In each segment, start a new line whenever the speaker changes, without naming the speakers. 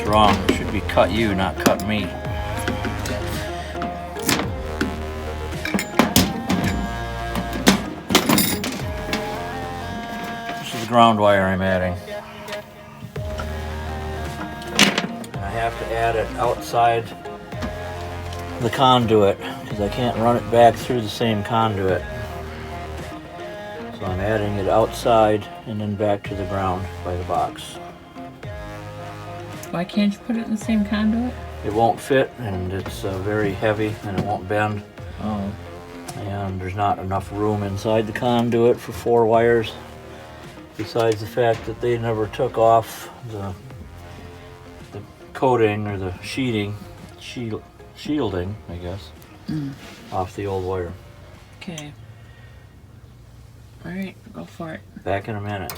wrong. It should be cut you, not cut me. This is the ground wire I'm adding. And I have to add it outside the conduit because I can't run it back through the same conduit. So I'm adding it outside and then back to the ground by the box.
Why can't you put it in the same conduit?
It won't fit, and it's very heavy and it won't bend.
Oh.
And there's not enough room inside the conduit for 4 wires. Besides the fact that they never took off the coating or the shielding, I guess, off the old wire.
Okay. All right, go for it.
Back in a minute.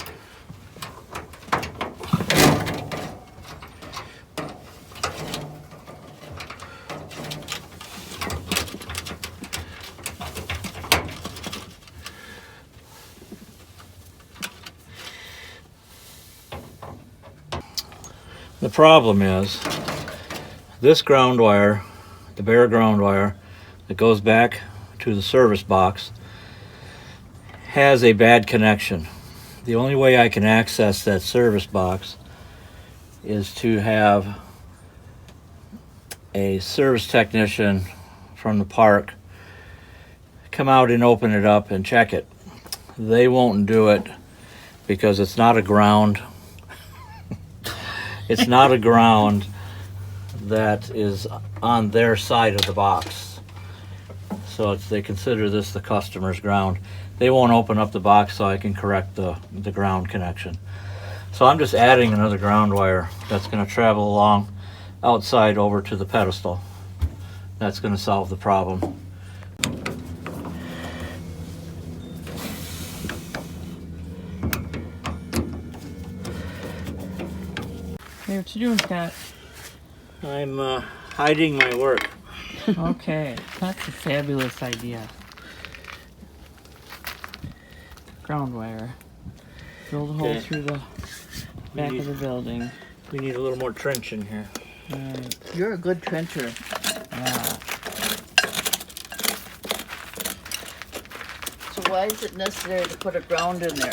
The problem is this ground wire, the bare ground wire that goes back to the service box, has a bad connection. The only way I can access that service box is to have a service technician from the park come out and open it up and check it. They won't do it because it's not a ground. It's not a ground that is on their side of the box. So they consider this the customer's ground. They won't open up the box so I can correct the ground connection. So I'm just adding another ground wire that's going to travel along outside over to the pedestal. That's going to solve the problem.
Hey, what you doing, Scott?
I'm hiding my work.
Okay, that's a fabulous idea. Ground wire. Drill the hole
Okay.
through the back of the building.
We need a little more trenching here.
Alright.
You're a good trencher.
Yeah.
So why is it necessary to put a ground in there?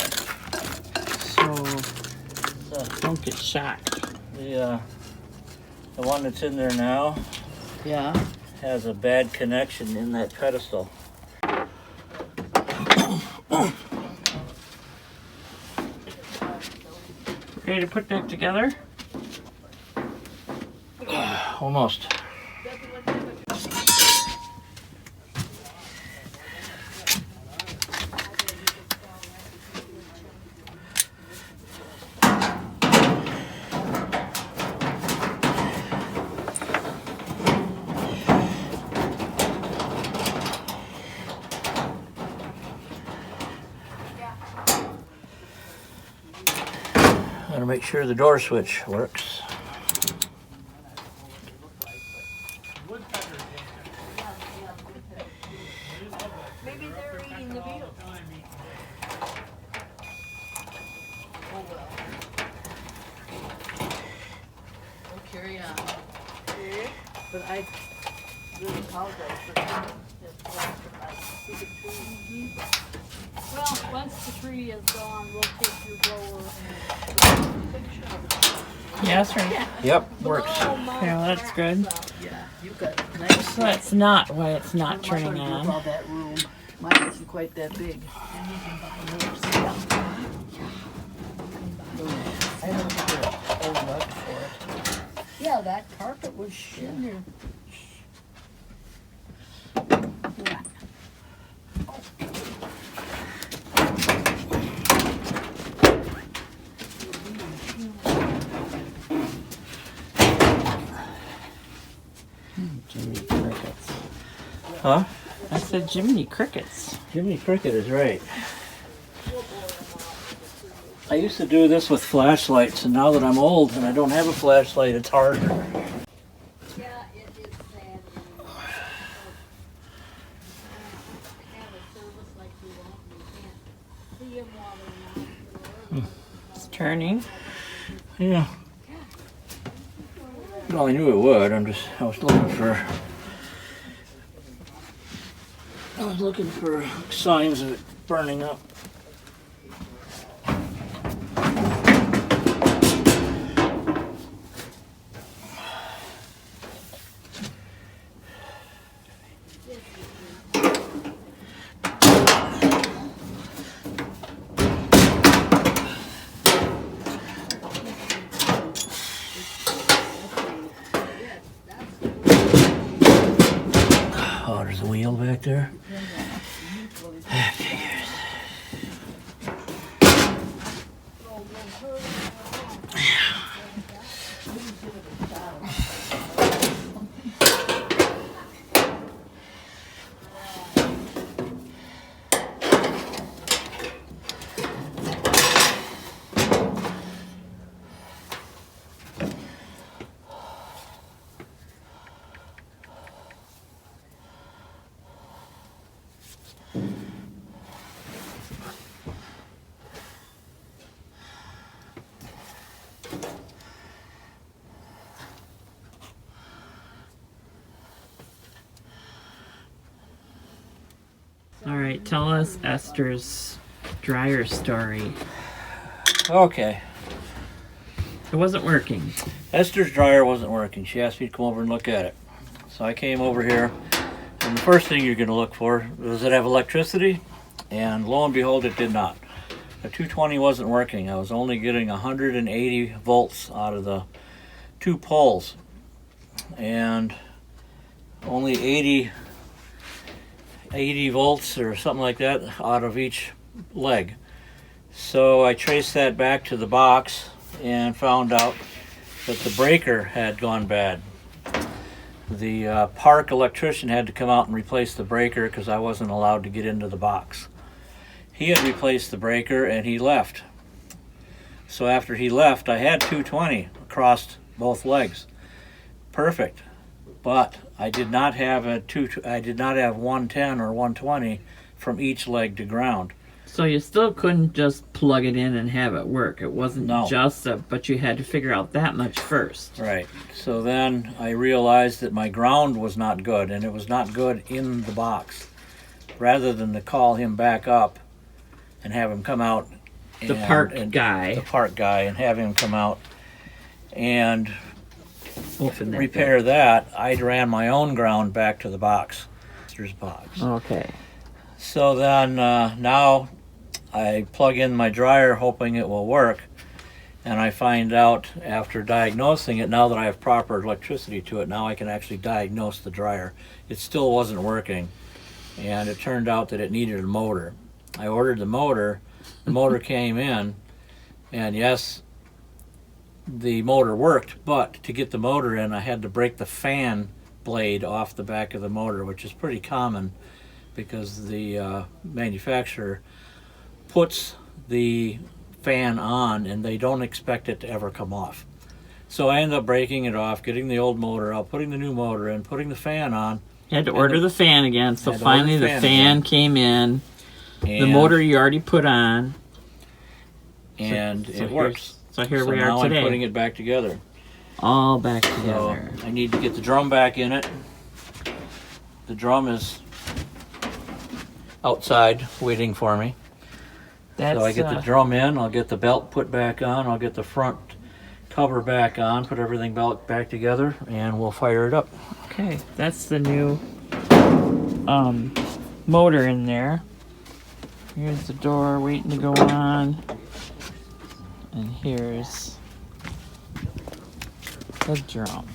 So don't get shocked.
The one that's in there now
Yeah.
has a bad connection in that pedestal.
Ready to put that together?
Almost. Gotta make sure the door switch works.
Maybe they're eating the beetles.
Oh well. We'll carry on. But I really apologize for that.
Well, once the tree is gone, we'll take your blower and picture of it.
Yes, right.
Yep, works.
Oh, my
Okay, well, that's good.
Yeah, you got nice.
So that's not why it's not turning
With
on.
all that room. Mine isn't quite that big. I don't get an old rug for it.
Yeah, that carpet was in there. Yeah.
Jiminy Crickets.
Huh?
I said Jiminy Crickets.
Jiminy Cricket is right. I used to do this with flashlights, and now that I'm old and I don't have a flashlight, it's harder.
Yeah, it is sad. Have a service like you want, you can't see them while they're not.
It's turning.
Yeah. Well, I knew it would. I was looking for signs of it burning up. Oh, there's a wheel back there.
All right, tell us Esther's dryer story.
Okay.
It wasn't working.
Esther's dryer wasn't working. She asked me to come over and look at it. So I came over here, and the first thing you're going to look for, does it have electricity? And lo and behold, it did not. The 220 wasn't working. I was only getting 180 volts out of the 2 poles, and only 80 volts or something like that out of each leg. So I traced that back to the box and found out that the breaker had gone bad. The park electrician had to come out and replace the breaker because I wasn't allowed to get into the box. He had replaced the breaker and he left. So after he left, I had 220 across both legs. Perfect. But I did not have 110 or 120 from each leg to ground.
So you still couldn't just plug it in and have it work. It wasn't but you had to figure out that much first.
Right. So then I realized that my ground was not good, and it was not good in the box. Rather than to call him back up and have him come out,
The park guy,
and have him come out and
open that
repair that, I ran my own ground back to the box.
Okay.
So then now I plug in my dryer hoping it will work, and I find out after diagnosing it, now that I have proper electricity to it, now I can actually diagnose the dryer. It still wasn't working, and it turned out that it needed a motor. I ordered the motor came in, and yes, the motor worked, but to get the motor in, I had to break the fan blade off the back of the motor, which is pretty common because the manufacturer puts the fan on and they don't expect it to ever come off. So I ended up breaking it off, getting the old motor out, putting the new motor in, putting the fan on.
You had to order the fan again, so finally the fan came in. The motor you already put on.
And it works.
So here we are
now
today.
I'm putting it back together.
All back together.
So I need to get the drum back in it. The drum is outside waiting for me. So I get the drum in, I'll get the belt put back on, I'll get the front cover back on, put everything back together, and we'll fire it up.
Okay, that's the new motor in there. Here's the door waiting to go on. And here's the drum.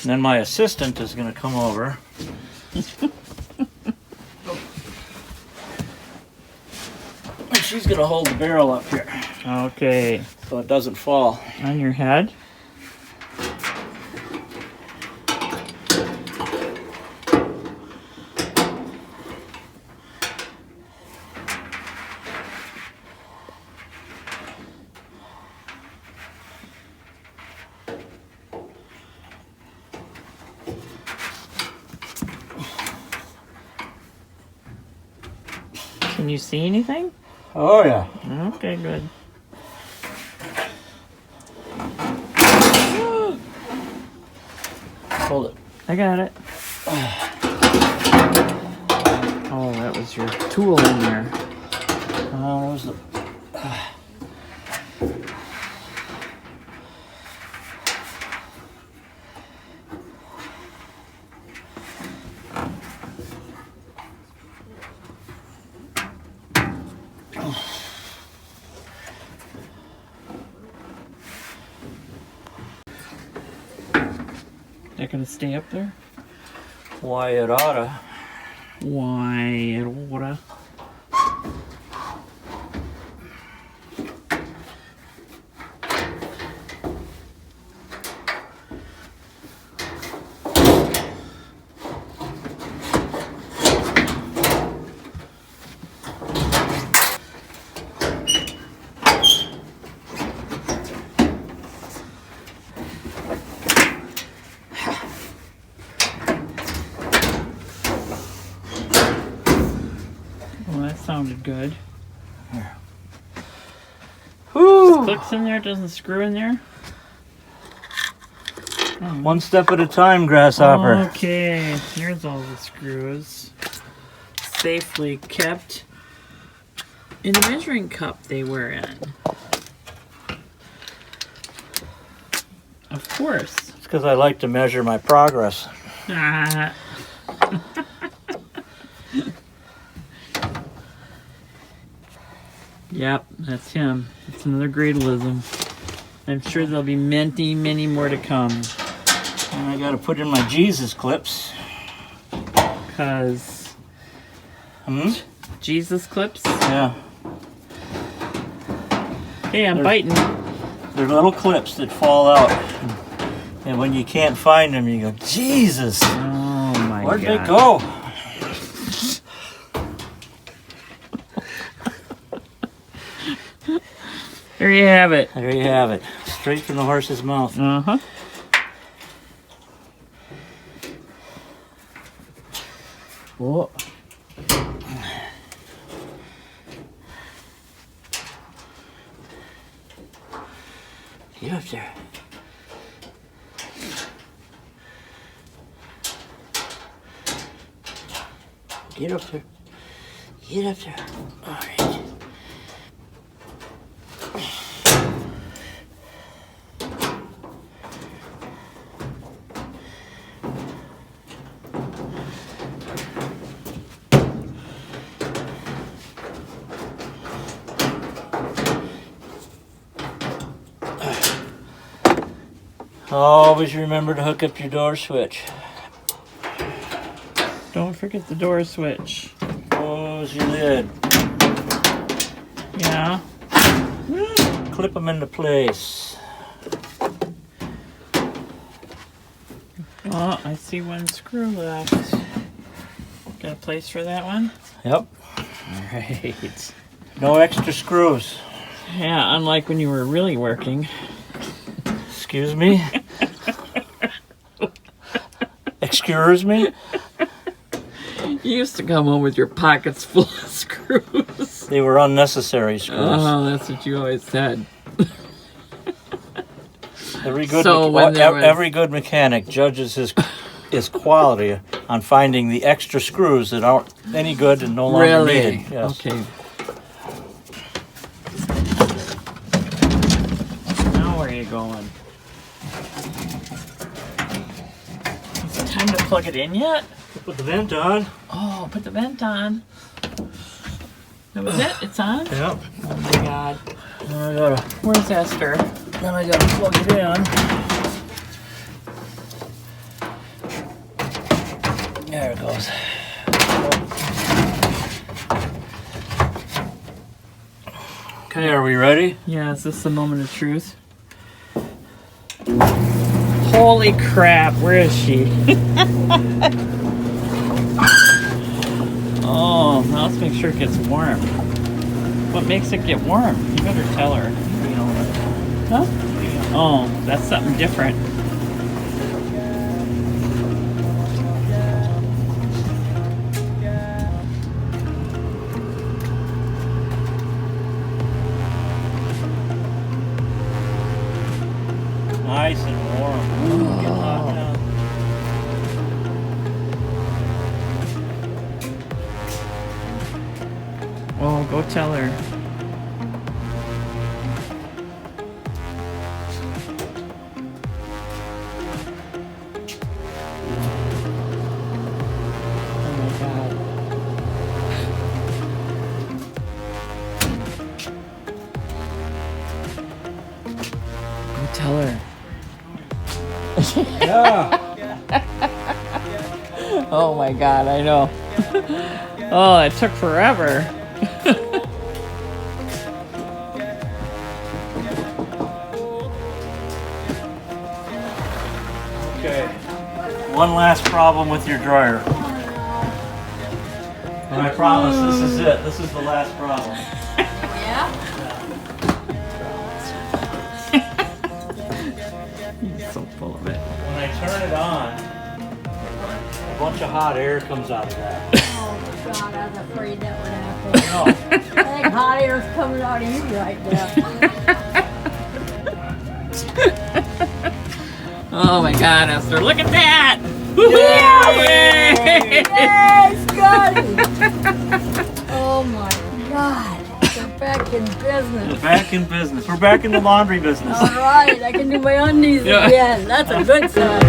then my assistant is going to come over. And she's going to hold the barrel up here
Okay.
so it doesn't fall.
On your head? Can you see anything?
Oh, yeah.
Okay, good.
Hold it.
I got it. Oh, that was your tool in there.
Where's the...
They're gonna stay up there?
Why, it oughta.
Why, it oughta. Well, that sounded good.
Whew.
Clicks in there, doesn't screw in there?
One step at a time, grasshopper.
Okay, here's all the screws. Safely kept in a measuring cup they were in. Of course.
It's because I like to measure my progress.
Ah. Yep, that's him. It's another gradalism. I'm sure there'll be many more to come.
And I gotta put in my Jesus clips.
Cause Jesus clips.
Yeah.
Hey, I'm
They're-
biting.
They're little clips that fall out. And when you can't find them, you go, Jesus!
Oh my
Where'd
God.
they go?
There you have it.
There you have it. Straight from the horse's mouth.
Uh-huh. Whoa.
Get up there. Get up there. Get up there. All right. Always remember to hook up your door switch.
Don't forget the door switch.
Close your lid.
Yeah.
Clip them into place.
Oh, I see one screw left. Got a place for that one?
Yep.
Alright.
No extra screws.
Yeah, unlike when you were really working.
Excuse me? Excuse me?
You used to come home with your pockets full of screws.
They were unnecessary screws.
Oh, that's what you always said.
Every good
So when there was-
every good mechanic judges his quality on finding the extra screws that aren't any good and no longer
Really?
needed. Yes.
Okay. Now where are you going? Is it time to plug it in yet?
Put the vent on.
Oh, put the vent on. That was it? It's on?
Yep.
Oh my God.
Where's Esther?
Then I gotta plug it in.
There it goes. Okay, are we ready?
Yeah, is this the moment of truth? Holy crap, where is she? Oh, now let's make sure it gets warm. What makes it get warm? You better tell her. Huh? Oh, that's something different.
Nice and warm. Ooh, getting hot now.
Oh, go tell her. Oh my god. Go tell her.
Yeah.
Oh my god, I know. Oh, it took forever.
Okay. One last problem with your dryer. And I promise this is it. This is the last problem.
Yeah?
He's so full of it.
When I turn it on, a bunch of hot air comes out of that.
Oh God, I was afraid that would happen.
No.
I think hot air's coming out of you right now.
Oh my god, Esther, look at that!
Yes, Scotty! Oh my God, we're back in business.
We're back in business. We're back in the laundry business.
All right, I can do my undies
Yeah.
again. That's a good sign.